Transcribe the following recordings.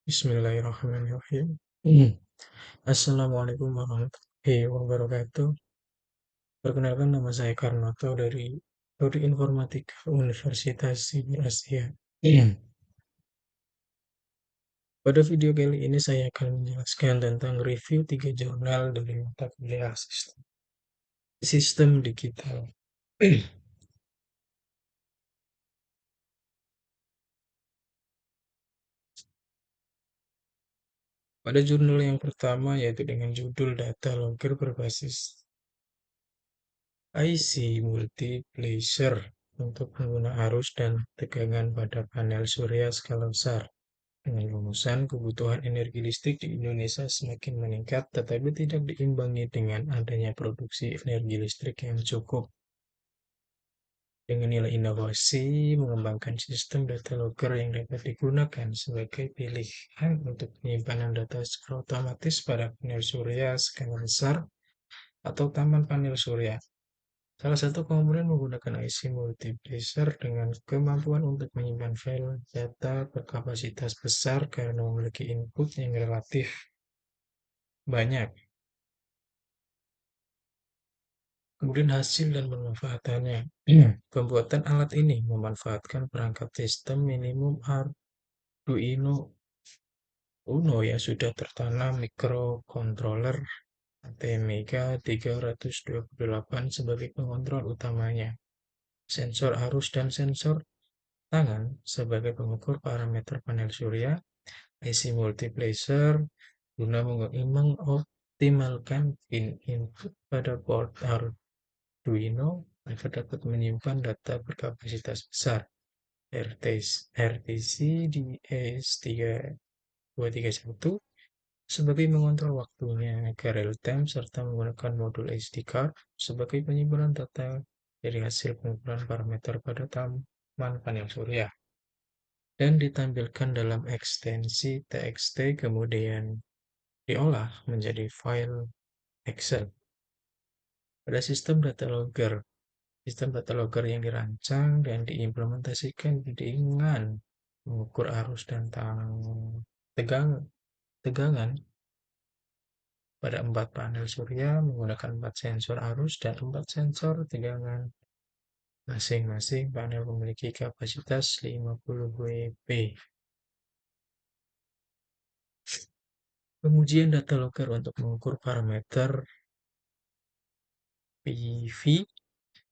Bismillahirrahmanirrahim. Assalamualaikum warahmatullahi wabarakatuh. Perkenalkan nama saya Karnoto dari Prodi Informatika Universitas Siber Asia. Pada video kali ini saya akan menjelaskan tentang review 3 jurnal dari mata kuliah sistem digital. Pada jurnal yang pertama yaitu dengan judul Data Logger berbasis IC Multiplexer untuk pengguna arus dan tegangan pada panel surya skala besar. Dengan rumusan kebutuhan energi listrik di Indonesia semakin meningkat, tetapi tidak diimbangi dengan adanya produksi energi listrik yang cukup. Dengan nilai inovasi, mengembangkan sistem data logger yang dapat digunakan sebagai pilihan untuk penyimpanan data secara otomatis pada panel surya skala besar atau taman panel surya. Salah satu komponen menggunakan IC multiplexer dengan kemampuan untuk menyimpan file data berkapasitas besar karena memiliki input yang relatif banyak. Kemudian hasil dan pemanfaatannya. Pembuatan alat ini memanfaatkan perangkat sistem minimum Arduino Uno yang sudah tertanam microcontroller ATmega 328 sebagai pengontrol utamanya, sensor arus dan sensor tangan sebagai pengukur parameter panel surya, IC multiplexer guna mengoptimalkan pin input pada port Arduino agar dapat menyimpan data berkapasitas besar RTC di S3231 sebagai mengontrol waktunya agar real time serta menggunakan modul SD card sebagai penyimpanan data dari hasil pengukuran parameter pada taman panel surya dan ditampilkan dalam ekstensi TXT kemudian diolah menjadi file Excel. Pada sistem data logger yang dirancang dan diimplementasikan dengan mengukur arus dan tegangan pada 4 panel surya menggunakan 4 sensor arus dan 4 sensor tegangan. Masing-masing panel memiliki kapasitas 50 WP. Pengujian data logger untuk mengukur parameter PV.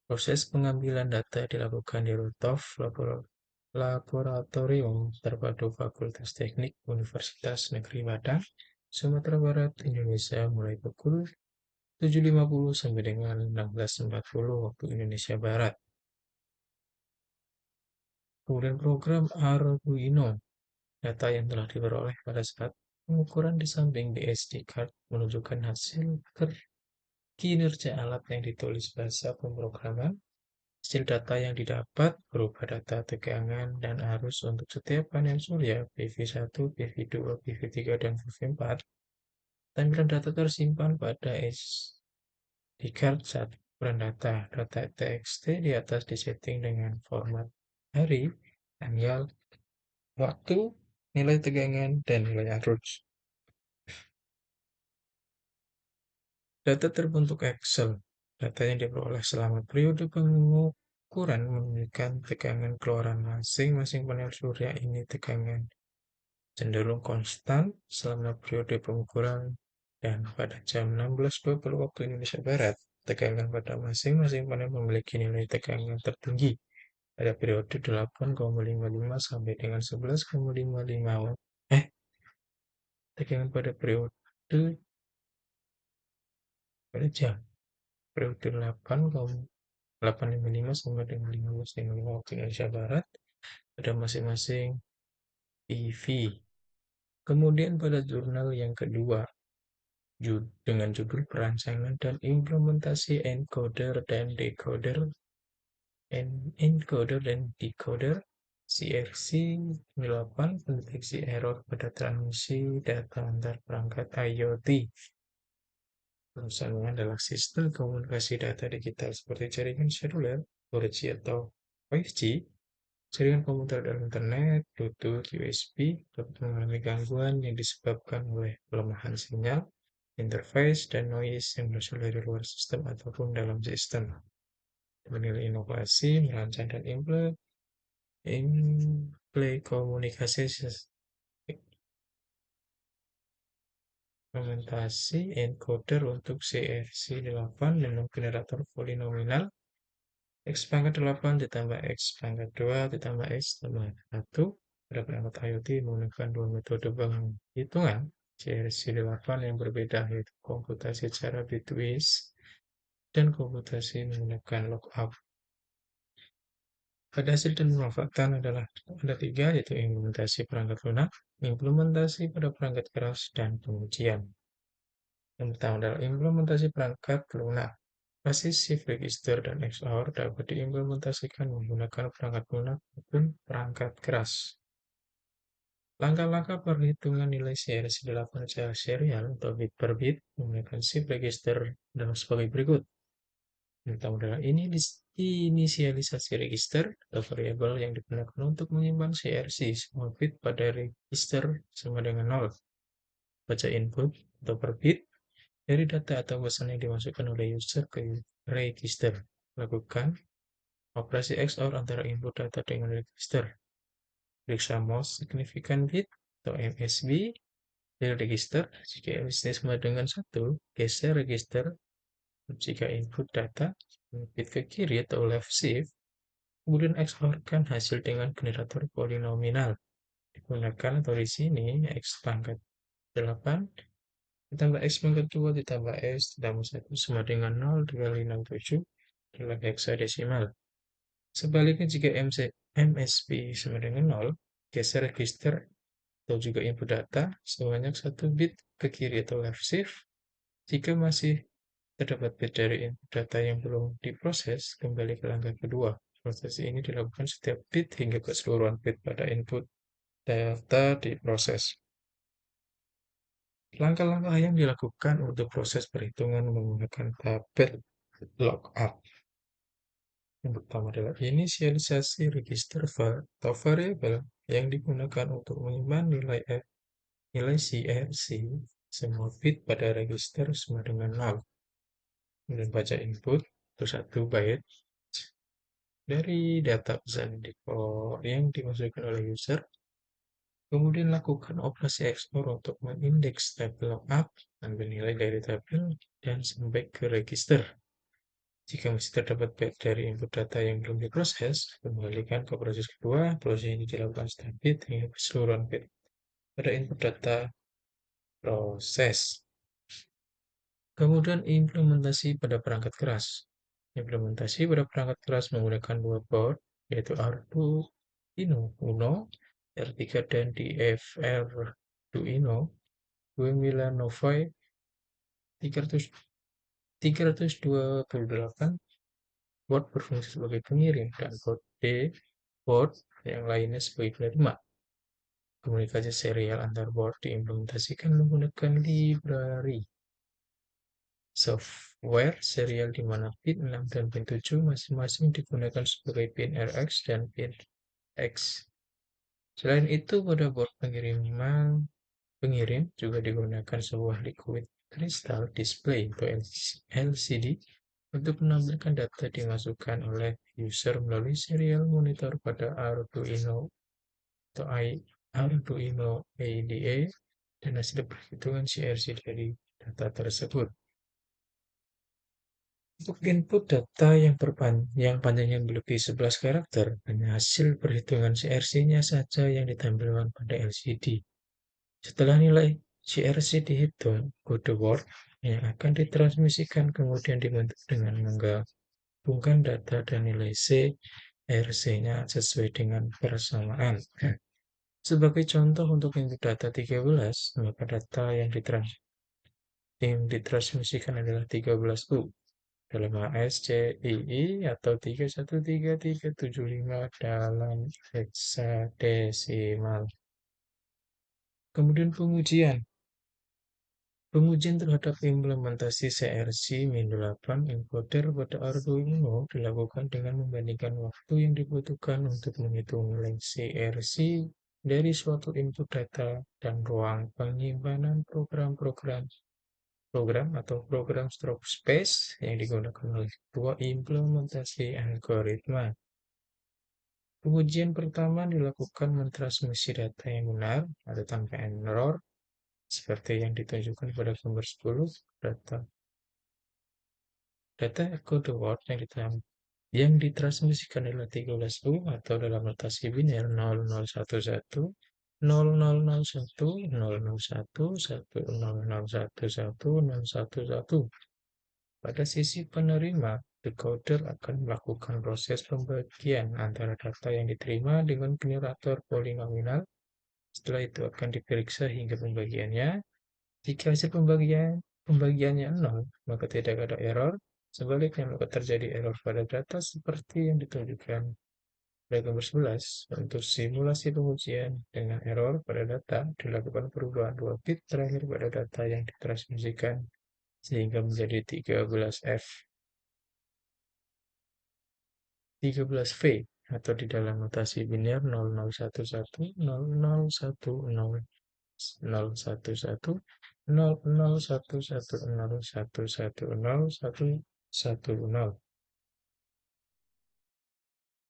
Proses pengambilan data dilakukan di rooftop Laboratorium Terpadu Fakultas Teknik Universitas Negeri Padang, Sumatera Barat, Indonesia mulai pukul 7.50 sampai dengan 16.40 waktu Indonesia Barat. Kemudian program Arduino, data yang telah diperoleh pada saat pengukuran di samping di SD card menunjukkan hasil kinerja alat yang ditulis bahasa pemrograman. Hasil data yang didapat berupa data tegangan dan arus untuk setiap panel surya PV1, PV2, PV3, dan PV4. Tampilan data tersimpan pada SD card saat ukuran data. Data TXT di atas disetting dengan format hari, tanggal, waktu, nilai tegangan, dan nilai arus. Data terbentuk Excel. Data yang diperoleh selama periode pengukuran menunjukkan tegangan keluaran masing-masing panel surya ini tegangan cenderung konstan selama periode pengukuran dan pada jam 16.20 waktu Indonesia Barat, tegangan pada masing-masing panel memiliki nilai tegangan tertinggi pada periode 8,55 sampai dengan 11,55 tegangan pada periode pada jam periode 8,855 sampai dengan 15.55 waktu Indonesia Barat pada masing-masing PV. Kemudian pada jurnal yang kedua dengan judul perancangan dan implementasi encoder dan decoder CRC 8 pendeteksi error pada transmisi data antar perangkat IoT. Perusahaan adalah sistem komunikasi data digital seperti jaringan seluler, 4G atau 5G, Jaringan komputer dalam internet, Bluetooth, USB dapat mengalami gangguan yang disebabkan oleh pelemahan sinyal, interface, dan noise yang berasal dari luar sistem ataupun dalam sistem. Menilai inovasi, merancang dan implementasi encoder untuk CRC8 dengan generator polinomial X pangkat 8 ditambah X pangkat 2 ditambah X tambah 1 pada perangkat IoT menggunakan dua metode penghitungan CRC8 yang berbeda, yaitu komputasi secara bitwise dan komputasi menggunakan lookup. Pada hasil dan pemanfaatan adalah ada tiga, yaitu implementasi perangkat lunak, implementasi pada perangkat keras, dan pengujian. Yang pertama adalah implementasi perangkat lunak. Basis shift register dan XOR dapat diimplementasikan menggunakan perangkat lunak maupun perangkat keras. Langkah-langkah perhitungan nilai CRC8 secara serial atau bit per bit menggunakan shift register dalam sebagai berikut. Yang pertama adalah inisialisasi register atau variabel yang digunakan untuk menyimpan CRC semua bit pada register sama dengan 0. Baca input atau per bit dari data atau pesan yang dimasukkan oleh user ke register. Lakukan operasi XOR antara input data dengan register. Periksa most significant bit atau MSB dari register. Jika MSB sama dengan 1, geser register. Jika input data bit ke kiri atau left shift, kemudian XOR-kan hasil dengan generator polinomial. Digunakan atau di sini X pangkat 8 ditambah X pangkat 2 ditambah X ditambah 1 sama dengan 0,257 dalam hexadesimal. Sebaliknya jika MSB sama dengan 0, geser register atau juga input data sebanyak 1 bit ke kiri atau left shift. Jika masih terdapat bit dari input data yang belum diproses, kembali ke langkah kedua. Proses ini dilakukan setiap bit hingga keseluruhan bit pada input data diproses. Langkah-langkah yang dilakukan untuk proses perhitungan menggunakan tabel lookup. Yang pertama adalah inisialisasi register atau variabel yang digunakan untuk menyimpan nilai CRC semua bit pada register sama dengan 0. Kemudian baca input itu 1 byte dari data pesan yang dimasukkan oleh user. Kemudian lakukan operasi XOR untuk mengindeks tabel lookup, ambil nilai dari tabel dan sampai ke register. Jika masih terdapat bit dari input data yang belum diproses, kembalikan ke proses kedua. Proses ini dilakukan setiap bit hingga keseluruhan bit pada input data proses. Kemudian implementasi pada perangkat keras. Implementasi pada perangkat keras menggunakan dua board, yaitu Arduino Uno, R3 dan DFR Arduino 2905 328 board berfungsi sebagai pengirim dan board yang lainnya sebagai penerima. Komunikasi serial antar board diimplementasikan menggunakan library software serial di mana pin 6 dan pin 7 masing-masing digunakan sebagai pin RX dan pin X. Selain itu, pada board pengirim juga digunakan sebuah liquid crystal display atau LCD untuk menampilkan data dimasukkan oleh user melalui serial monitor pada Arduino atau Arduino IDE dan hasil perhitungan CRC dari data tersebut. Untuk input data yang panjangnya melebihi 11 karakter, hanya hasil perhitungan CRC-nya saja yang ditampilkan pada LCD. Setelah nilai CRC dihitung, kode word yang akan ditransmisikan kemudian dibentuk dengan menggabungkan data dan nilai CRC-nya sesuai dengan persamaan. Sebagai contoh untuk input data 13, maka data yang ditransmisikan adalah 13U dalam HSCII atau 313375 dalam hexadesimal. Kemudian pengujian. Pengujian terhadap implementasi CRC Min8 encoder pada Arduino dilakukan dengan membandingkan waktu yang dibutuhkan untuk menghitung nilai CRC dari suatu input data dan ruang penyimpanan program atau program stroke space yang digunakan oleh dua implementasi algoritma. Pengujian pertama dilakukan mentransmisi data yang benar atau tanpa error, seperti yang ditunjukkan pada gambar 10, data data kode word yang ditransmisikan adalah 13 U atau dalam notasi biner 0011, 0001, 001, 100111, Pada sisi penerima, decoder akan melakukan proses pembagian antara data yang diterima dengan generator polinominal. Setelah itu akan diperiksa hingga pembagiannya. Jika hasil pembagiannya 0, maka tidak ada error. Sebaliknya, maka terjadi error pada data seperti yang ditunjukkan pada gambar 11. Untuk simulasi pengujian dengan error pada data, dilakukan perubahan 2 bit terakhir pada data yang ditransmisikan sehingga menjadi 13F. 13V atau di dalam notasi biner 0011, 0010, 011, 0011, 110, 110.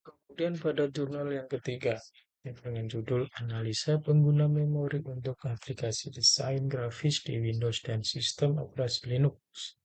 Kemudian pada jurnal yang ketiga, dengan judul Analisa Pengguna Memori untuk Aplikasi Desain Grafis di Windows dan Sistem Operasi Linux.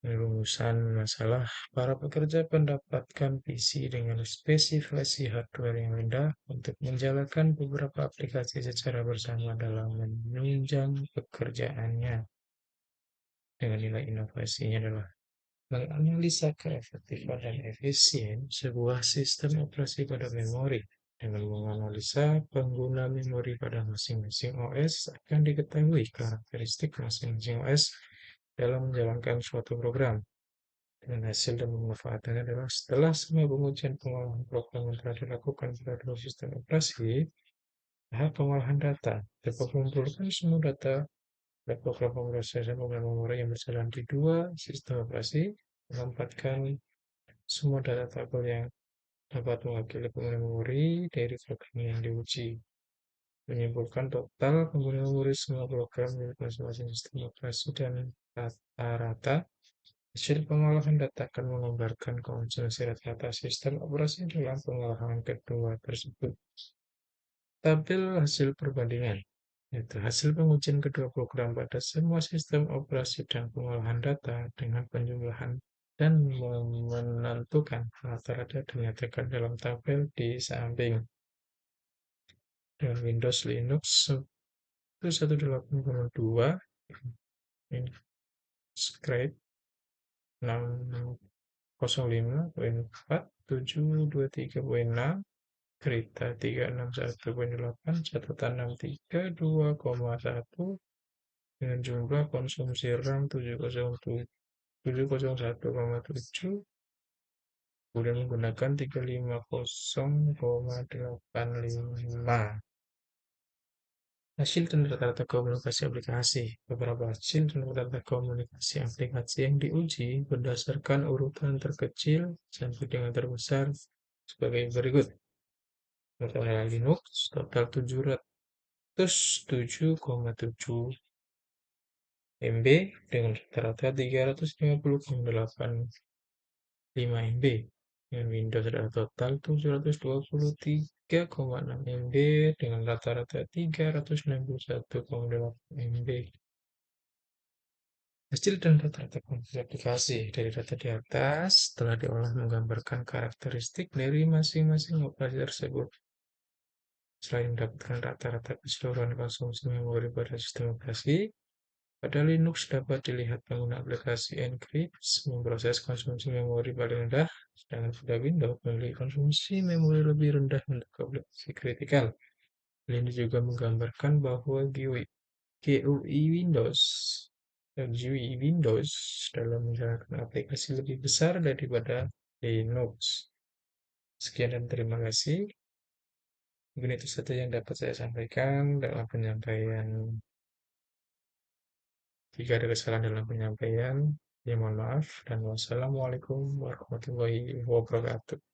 Rumusan masalah, para pekerja mendapatkan PC dengan spesifikasi hardware yang rendah untuk menjalankan beberapa aplikasi secara bersama dalam menunjang pekerjaannya. Dengan nilai inovasinya adalah menganalisa keefektifan dan efisien sebuah sistem operasi pada memori. Dengan menganalisa pengguna memori pada masing-masing OS akan diketahui karakteristik masing-masing OS dalam menjalankan suatu program. Dan hasil dan pemanfaatannya adalah setelah semua pengujian pengolahan program yang telah dilakukan pada dua sistem operasi, tahap pengolahan data dapat mengumpulkan semua data dari program pemrosesan program memori yang berjalan di dua sistem operasi, menempatkan semua data tabel yang dapat mewakili pengguna memori dari program yang diuji, menyimpulkan total pengguna memori semua program dari masing-masing sistem operasi dan rata-rata. Hasil pengolahan data akan menggambarkan konsumsi rata-rata sistem operasi dalam pengolahan kedua tersebut. Tabel hasil perbandingan, yaitu hasil pengujian kedua program pada semua sistem operasi dan pengolahan data dengan penjumlahan dan menentukan rata-rata dinyatakan dalam tabel di samping. Dengan Windows Linux 1802, Script 605.4.723.6, Kereta 361.8, catatan 632,1 dengan jumlah konsumsi RAM 701,7, kemudian menggunakan 350,85. Hasil dan rata-rata komunikasi aplikasi. Beberapa hasil dan rata-rata komunikasi aplikasi yang diuji berdasarkan urutan terkecil sampai dengan terbesar sebagai berikut. Pertama Linux, total 707,7 MB dengan rata-rata 350,85 MB. Dengan Windows ada total 723,6 MB dengan rata-rata 361,8 MB. Hasil dan rata-rata komposisi aplikasi dari data di atas telah diolah menggambarkan karakteristik dari masing-masing operasi tersebut. Selain mendapatkan rata-rata keseluruhan konsumsi memori pada sistem operasi, pada Linux dapat dilihat pengguna aplikasi Encrypt memproses konsumsi memori paling rendah, sedangkan pada Windows memiliki konsumsi memori lebih rendah untuk aplikasi kritikal. Ini juga menggambarkan bahwa GUI Windows dalam menjalankan aplikasi lebih besar daripada Linux. Sekian dan terima kasih. Mungkin itu saja yang dapat saya sampaikan dalam penyampaian Jika ada kesalahan dalam penyampaian, ya mohon maaf dan wassalamualaikum warahmatullahi wabarakatuh.